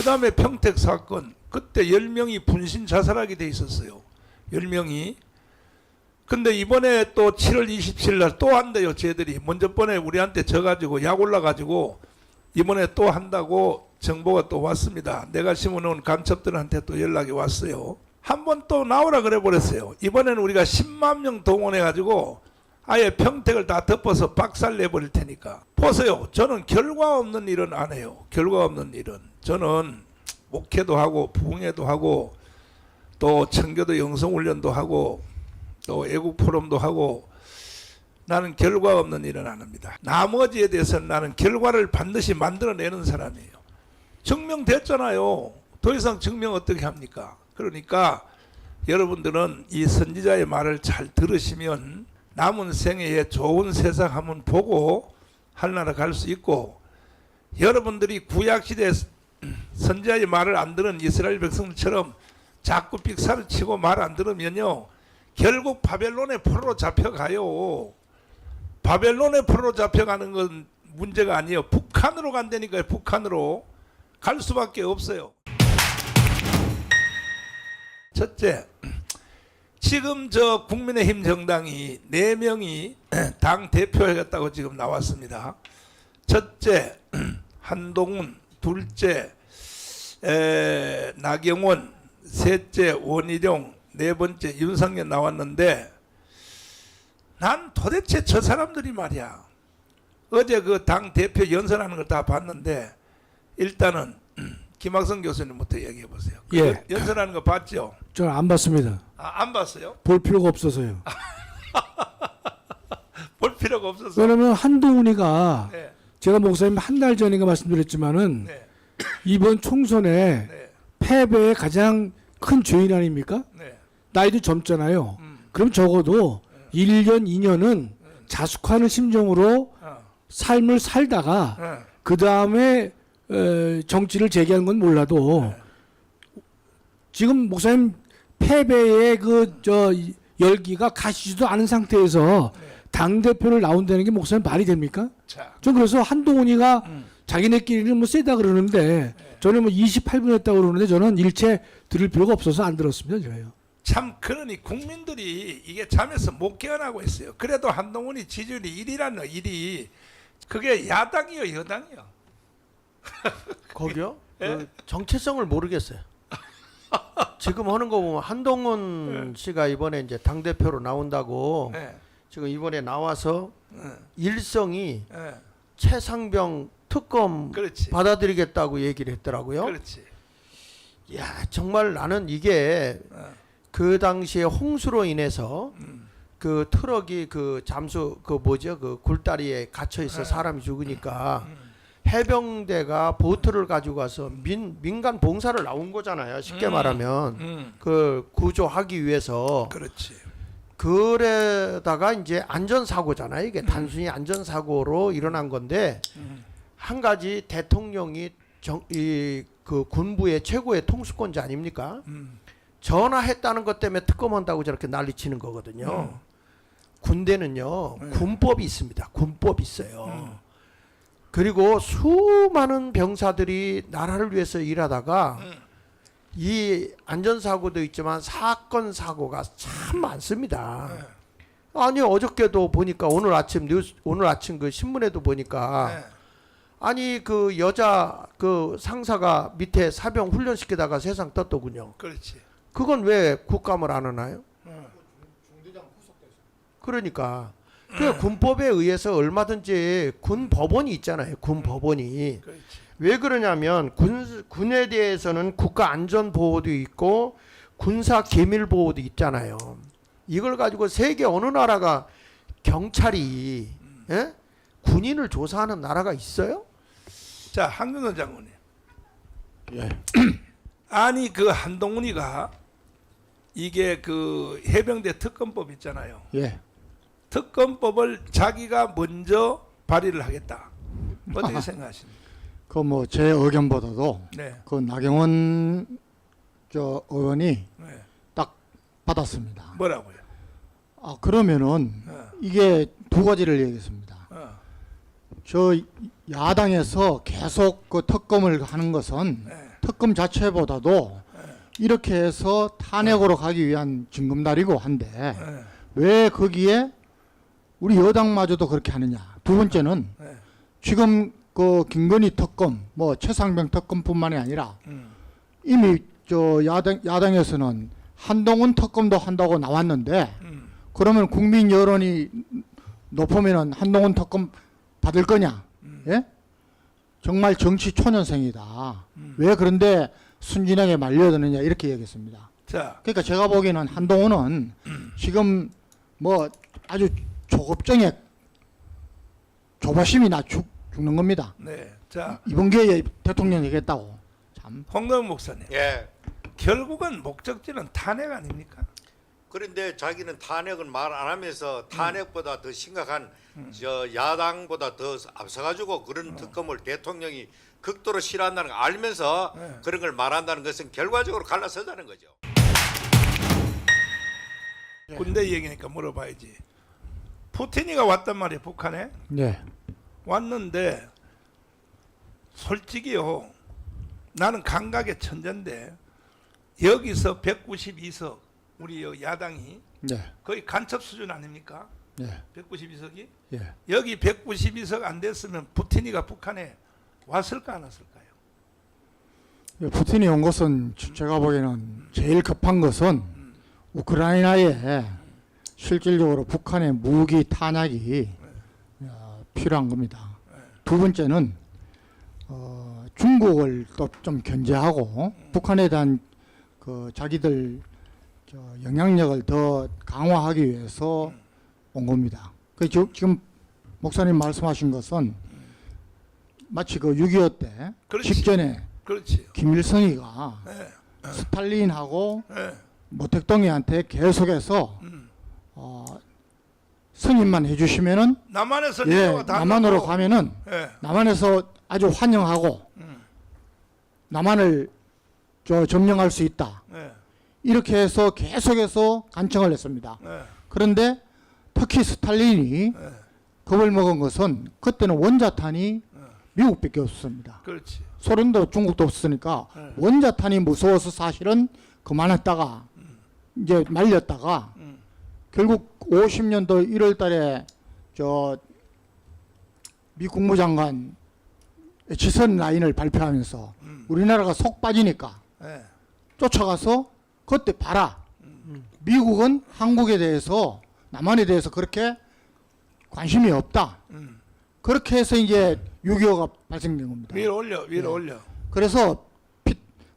그 다음에 평택 사건, 그때 10명이 분신 자살하게 돼 있었어요. 10명이. 근데 이번에 또 7월 27일 날 또 한대요. 쟤들이 먼저 번에 우리한테 져가지고 약 올라가지고 이번에 또 한다고 정보가 또 왔습니다. 내가 심어놓은 간첩들한테 또 연락이 왔어요. 한 번 또 나오라 그래 버렸어요. 이번에는 우리가 10만 명 동원해가지고 아예 평택을 다 덮어서 박살 내버릴 테니까. 보세요. 저는 결과 없는 일은 안 해요. 결과 없는 일은. 저는 목회도 하고 부흥회도 하고 또 청교도 영성훈련도 하고 또 애국 포럼도 하고 나는 결과 없는 일은 안 합니다. 나머지에 대해서는 나는 결과를 반드시 만들어내는 사람이에요. 증명됐잖아요. 더 이상 증명 어떻게 합니까? 그러니까 여러분들은 이 선지자의 말을 잘 들으시면 남은 생애에 좋은 세상 한번 보고 하늘나라 갈 수 있고, 여러분들이 구약시대에 선지자의 말을 안 들은 이스라엘 백성들처럼 자꾸 삑사를 치고 말 안 들으면요 결국 바벨론의 포로로 잡혀가요. 바벨론의 포로로 잡혀가는 건 문제가 아니에요. 북한으로 간다니까요. 북한으로 갈 수밖에 없어요. 첫째, 지금 저 국민의힘 정당이 4명이 당 대표하겠다고 지금 나왔습니다. 첫째 한동훈, 둘째 나경원, 셋째 원희룡, 네 번째 윤석열 나왔는데, 난 도대체 저 사람들이 말이야, 어제 그 당 대표 연설하는 걸 다 봤는데, 일단은 김학성 교수님부터 얘기해 보세요. 예. 연설하는 거 봤죠? 저는 안 봤습니다. 아, 안 봤어요? 볼 필요가 없어서요. 볼 필요가 없어서. 왜냐면 한동훈이가 네, 제가 목사님 한 달 전인가 말씀드렸지만은 네, 이번 총선에 네, 패배의 가장 큰 죄인 아닙니까? 네. 나이도 젊잖아요. 그럼 적어도 1년, 2년은 자숙하는 심정으로 삶을 살다가 그 다음에 정치를 재개하는 건 몰라도 지금 목사님 패배의 그 열기가 가시지도 않은 상태에서 당 대표를 나온다는 게 목사님 말이 됩니까? 자, 전 그래서 한동훈이가 자기네끼리는 뭐 세다 그러는데 저는 뭐 28분 했다고 그러는데 저는 일체 들을 필요가 없어서 안 들었습니다. 저요. 참 그러니 국민들이 이게 잠에서 못 깨어나고 있어요. 그래도 한동훈이 지지율이 1위라는 1위. 그게 야당이요, 여당이요? 거기요? 예? 그 정체성을 모르겠어요. 지금 하는 거 보면 한동훈 씨가 이번에 이제 당 대표로 나온다고 네, 지금 이번에 나와서 네, 일성이 네. 최상병 특검 그렇지. 받아들이겠다고 얘기를 했더라고요. 그렇지. 야, 정말 나는 이게 그 당시에 홍수로 인해서 그 트럭이 그 잠수 그 뭐죠? 그 굴다리에 갇혀 있어 사람이 죽으니까 해병대가 보트를 가지고 가서 민간 봉사를 나온 거잖아요. 쉽게 말하면 그 구조하기 위해서. 그렇지. 그러다가 이제 안전사고잖아요. 이게 단순히 안전사고로 일어난 건데 한 가지 대통령이 그 군부의 최고의 통수권자 아닙니까? 전화했다는 것 때문에 특검한다고 저렇게 난리치는 거거든요. 군대는요 군법이 있습니다. 군법이 있어요. 그리고 수많은 병사들이 나라를 위해서 일하다가 이 안전사고도 있지만 사건 사고가 참 많습니다. 아니 어저께도 보니까 오늘 아침 그 신문에도 보니까 아니 그 여자 그 상사가 밑에 사병 훈련시키다가 세상 떴더군요. 그렇지. 그건 왜 국감을 안 하나요? 그러니까 그 군법에 의해서 얼마든지 군 법원이 있잖아요. 군 법원이. 그렇지. 왜 그러냐면 군에 대해서는 국가 안전 보호도 있고 군사 기밀 보호도 있잖아요. 이걸 가지고 세계 어느 나라가 경찰이 예? 군인을 조사하는 나라가 있어요? 자, 한경원 장군님. 예. 아니 그 한동훈이가 이게 그 해병대 특검법 있잖아요. 예. 특검법을 자기가 먼저 발의를 하겠다. 어떻게 생각하십니까? 그 뭐 제 의견보다도 네, 그 나경원 저 의원이 네. 딱 받았습니다. 뭐라고요? 아 그러면은 이게 두 가지를 얘기했습니다. 저 야당에서 계속 그 특검을 하는 것은 네, 특검 자체보다도 이렇게 해서 탄핵으로 가기 위한 징검다리고 한데 예. 왜 거기에 우리 여당마저도 그렇게 하느냐. 두 번째는 예. 지금 그 김건희 특검, 뭐 최상병 특검뿐만이 아니라 이미 저 야당에서는 한동훈 특검도 한다고 나왔는데 그러면 국민 여론이 높으면은 한동훈 특검 받을 거냐? 예? 정말 정치 초년생이다. 왜 그런데 순진하게 말려드느냐 이렇게 얘기했습니다. 자, 그러니까 제가 보기에는 한동훈은 지금 뭐 아주 조급증에 조바심이 나 죽는 겁니다. 네. 자, 이번 기회에 대통령 얘기했다고. 참. 홍덕 목사님. 예. 결국은 목적지는 탄핵 아닙니까? 그런데 자기는 탄핵은 말 안 하면서 탄핵보다 더 심각한 저 야당보다 더 앞서가지고 그런 특검을 대통령이 극도로 싫어한다는 걸 알면서 네. 그런 걸 말한다는 것은 결과적으로 갈라서자는 거죠. 군대 얘기니까 물어봐야지. 푸틴이가 왔단 말이에요, 북한에. 네. 왔는데 솔직히요, 나는 감각의 천재인데 여기서 192석 우리 야당이 네. 거의 간첩 수준 아닙니까? 네. 192석이 예. 여기 192석 안 됐으면 푸틴이가 북한에 왔을까 안 왔을까요? 예, 푸틴이 온 것은 제가 보기에는 제일 급한 것은 우크라이나에 실질적으로 북한의 무기 탄약이 필요한 겁니다. 두 번째는 중국을 또 좀 견제하고 북한에 대한 그 자기들 저 영향력을 더 강화하기 위해서 온 겁니다. 그 지금 목사님 말씀하신 것은 마치 그 6.25 때 그렇지. 직전에 그렇지. 김일성이가 네. 스탈린하고 네. 모택동이한테 계속해서 승인만 해주시면은 남한에서 예, 내려와 다 남한으로 넣고, 가면은 예. 남한에서 아주 환영하고 남한을 점령할 수 있다. 예. 이렇게 해서 계속해서 간청을 했습니다. 예. 그런데 특히 스탈린이 예. 겁을 먹은 것은 그때는 원자탄이 미국밖에 없었습니다. 그렇지. 소련도 중국도 없으니까 네. 원자탄이 무서워서 사실은 그만했다가 이제 말렸다가 결국 50년도 1월 달에 저 미 국무장관 지선 라인을 발표하면서 우리나라가 속 빠지니까 예. 쫓아가서 그때 봐라. 미국은 한국에 대해서 남한에 대해서 그렇게 관심이 없다. 그렇게 해서 이제 6.25가 발생된 겁니다. 위로 올려, 위로 올려. 그래서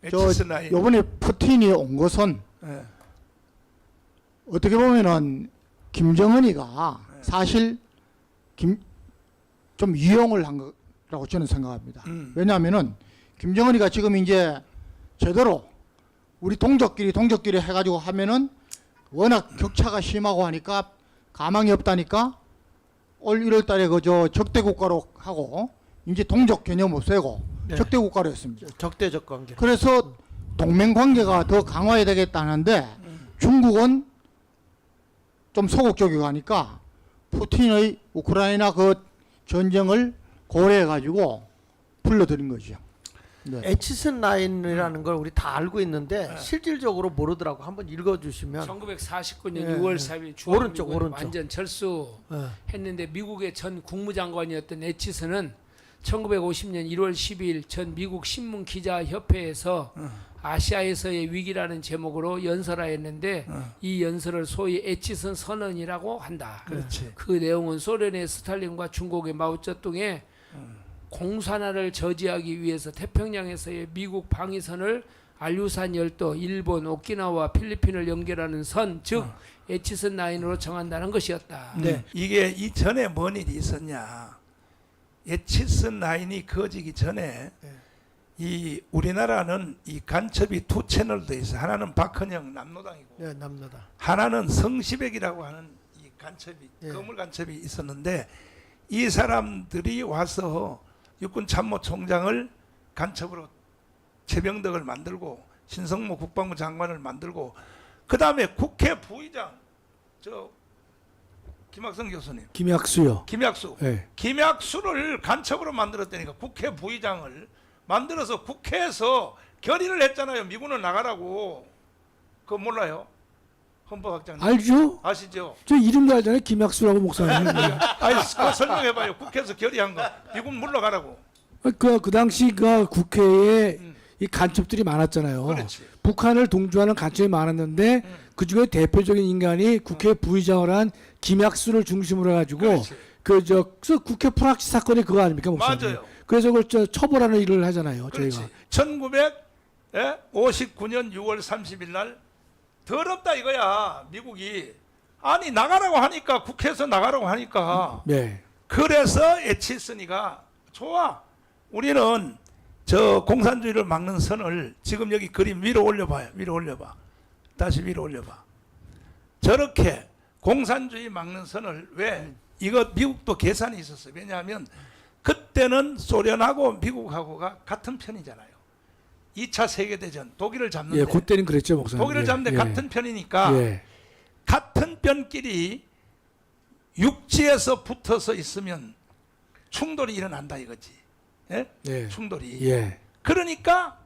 에치스 라인. 요번에 푸틴이 온 것은 예. 어떻게 보면은 김정은이가 사실 좀 이용을 한 거라고 저는 생각합니다. 왜냐하면은 김정은이가 지금 이제 제대로 우리 동족끼리 해가지고 하면은 워낙 격차가 심하고 하니까 가망이 없다니까 올 1월 달에 그저 적대 국가로 하고 이제 동족 개념 없애고 네. 적대 국가로 했습니다. 적대적 관계. 그래서 동맹 관계가 더 강화해야 되겠다는데 중국은 좀 소극적이고 하니까 푸틴의 우크라이나 그 전쟁을 고려해 가지고 불러들인 거죠. 네. 에치슨 라인이라는 걸 우리 다 알고 있는데 실질적으로 모르더라고. 한번 읽어주시면. 1949년 예, 6월 예. 4일 오른쪽, 주한미군 오른쪽. 완전 철수했는데 예. 미국의 전 국무장관이었던 에치슨은 1950년 1월 12일 전 미국 신문 기자 협회에서 아시아에서의 위기라는 제목으로 연설하였는데 이 연설을 소위 에치슨 선언이라고 한다. 그렇지. 그 내용은 소련의 스탈린과 중국의 마오쩌둥의 공산화를 저지하기 위해서 태평양에서의 미국 방위선을 알류산 열도, 일본, 오키나와 필리핀을 연결하는 선, 즉 에치슨 라인으로 정한다는 것이었다. 네. 이게 이전에 뭔 일이 있었냐. 에치슨 라인이 거지기 전에 이 우리나라는 이 간첩이 두 채널도 있어. 하나는 박헌영 남로당이고 네, 남노다. 하나는 성시백이라고 하는 이 간첩이 예. 거물 간첩이 있었는데 이 사람들이 와서 육군 참모총장을 간첩으로 최병덕을 만들고 신성모 국방부 장관을 만들고 그 다음에 국회 부의장 저 김학성 교수님 김약수요. 김약수 예. 김약수를 간첩으로 만들었다니까 국회 부의장을 만들어서 국회에서 결의를 했잖아요. 미군은 나가라고. 그거 몰라요? 헌법학장님 알죠? 아시죠? 저 이름도 알잖아요. 김학수라고 목사님. 아니, 그거 설명해봐요. 국회에서 결의한 거. 미군 물러가라고. 그 당시 그 국회에 이 간첩들이 많았잖아요. 그렇지. 북한을 동조하는 간첩이 많았는데 그 중에 대표적인 인간이 국회 부의장을 한 김학수를 중심으로 해가지고 그렇지. 그저 국회 프락치 사건이 그거 아닙니까, 목사님? 맞아요. 그래서 그걸 처벌하는 일을 하잖아요, 그렇지. 저희가. 1959년 6월 30일 날 더럽다 이거야. 미국이 아니 나가라고 하니까 국회에서 나가라고 하니까 네. 그래서 에치슨이가 좋아. 우리는 저 공산주의를 막는 선을 지금 여기 그림 위로 올려봐요. 위로 올려봐. 다시 위로 올려봐. 저렇게 공산주의 막는 선을 왜 이거 미국도 계산이 있었어요. 왜냐하면 그때는 소련하고 미국하고가 같은 편이잖아요. 2차 세계대전 독일을 잡는데 예, 그때는 그랬죠, 목사님. 독일을 예, 잡는데 예. 같은 편이니까 예. 같은 편끼리 육지에서 붙어서 있으면 충돌이 일어난다 이거지. 예? 예. 충돌이. 예. 그러니까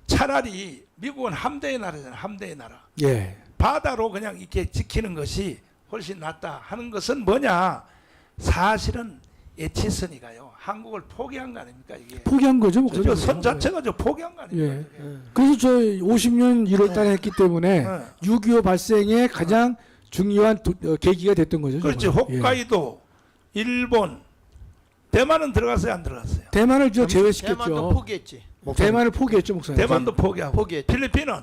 차라리 미국은 함대의 나라잖아요. 함대의 나라. 예. 바다로 그냥 이렇게 지키는 것이 훨씬 낫다 하는 것은 뭐냐? 사실은 에치슨이가요. 한국을 포기한 거 아닙니까 이게? 포기한 거죠, 목사님. 저 선 자체가 저 포기한 거 아닙니까? 예. 이게? 그래서 저 50년 1월 달에 했기 때문에 네. 6.25 발생에 가장 중요한 계기가 됐던 거죠. 그렇지. 저거는. 예. 홈카이도, 일본, 대만은 들어갔어요, 안 들어갔어요? 대만을 저 대만도 제외시켰죠. 포기했지. 대만을 포기했죠, 목사님. 대만도 포기하고. 포기했죠. 필리핀은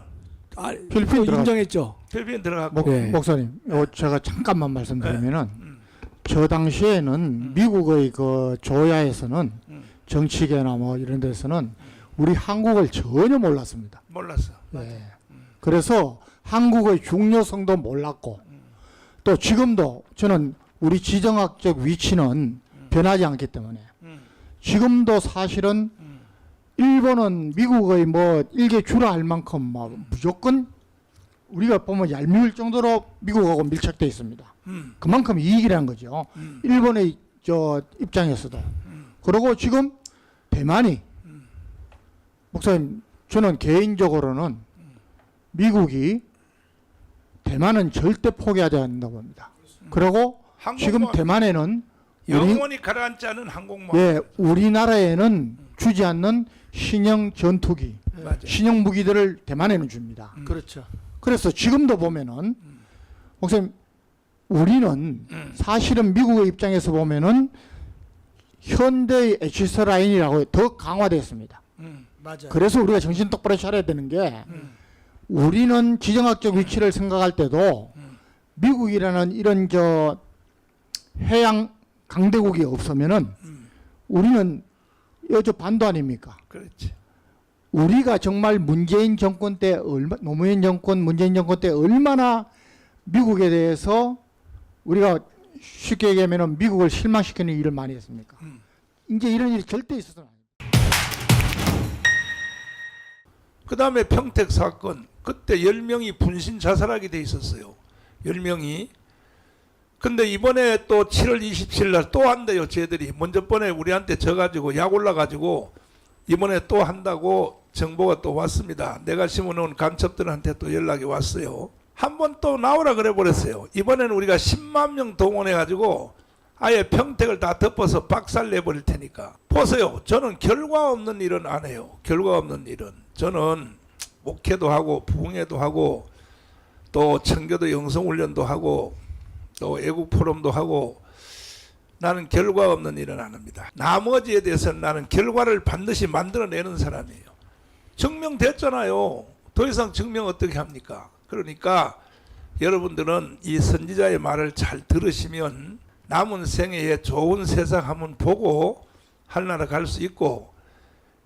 아, 필리핀 들어갔- 인정했죠. 필리핀 들어갔고. 예. 목사님, 제가 잠깐만 말씀드리면은 음. 저 당시에는 미국의 그 조야에서는 음. 정치계나 뭐 이런 데서는 우리 한국을 전혀 몰랐습니다. 몰랐어. 예. 그래서 한국의 중요성도 몰랐고 또 지금도 저는 우리 지정학적 위치는 변하지 않기 때문에 음. 지금도 사실은 일본은 미국의 뭐 일개 주라 할 만큼 뭐 무조건 우리가 보면 얄미울 정도로 미국하고 밀착돼 있습니다. 그만큼 이익이라는 거죠. 일본의 저 입장에서도. 그리고 지금 대만이 목사님 저는 개인적으로는 미국이 대만은 절대 포기하지 않는다고 봅니다. 그리고 지금 항공모함, 대만에는 우리, 영원히 가라앉지 않은 항공모함. 예, 우리나라에는 주지 않는 신형 전투기, 맞아요. 신형 무기들을 대만에는 줍니다. 그렇죠. 그래서 지금도 보면은 목사님 우리는 사실은 미국의 입장에서 보면은 현대의 H스 라인이라고 더 강화됐습니다. 맞아요. 그래서 우리가 정신 똑바로 차려야 되는 게 우리는 지정학적 위치를 생각할 때도 미국이라는 이런 저 해양 강대국이 없으면은 우리는 여저 반도 아닙니까? 그렇지. 우리가 정말 문재인 정권 때 노무현 정권, 문재인 정권 때 얼마나 미국에 대해서 우리가 쉽게 얘기하면 미국을 실망시키는 일을 많이 했습니까? 이제 이런 일이 절대 있어서는 안 돼요. 그 다음에 평택 사건. 그때 10명이 분신 자살하게 돼 있었어요. 10명이. 근데 이번에 또 7월 27일 날 또 한대요. 쟤들이. 먼저 번에 우리한테 져가지고 약 올라가지고 이번에 또 한다고 정보가 또 왔습니다. 내가 심어놓은 간첩들한테 또 연락이 왔어요. 한 번 또 나오라 그래 버렸어요. 이번에는 우리가 10만 명 동원해가지고 아예 평택을 다 덮어서 박살 내버릴 테니까. 보세요. 저는 결과 없는 일은 안 해요. 결과 없는 일은. 저는 목회도 하고 부흥회도 하고 또 청교도 영성훈련도 하고 또 애국 포럼도 하고 나는 결과 없는 일은 안 합니다. 나머지에 대해서는 나는 결과를 반드시 만들어내는 사람이에요. 증명됐잖아요. 더 이상 증명 어떻게 합니까? 그러니까 여러분들은 이 선지자의 말을 잘 들으시면 남은 생애에 좋은 세상 한번 보고 하늘나라 갈 수 있고,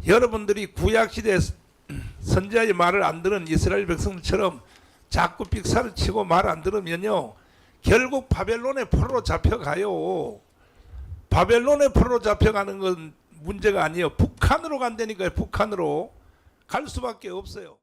여러분들이 구약시대 선지자의 말을 안 들은 이스라엘 백성들처럼 자꾸 삑사를 치고 말 안 들으면요 결국 바벨론의 포로로 잡혀가요. 바벨론의 포로로 잡혀가는 건 문제가 아니에요. 북한으로 간다니까요. 북한으로 갈 수밖에 없어요.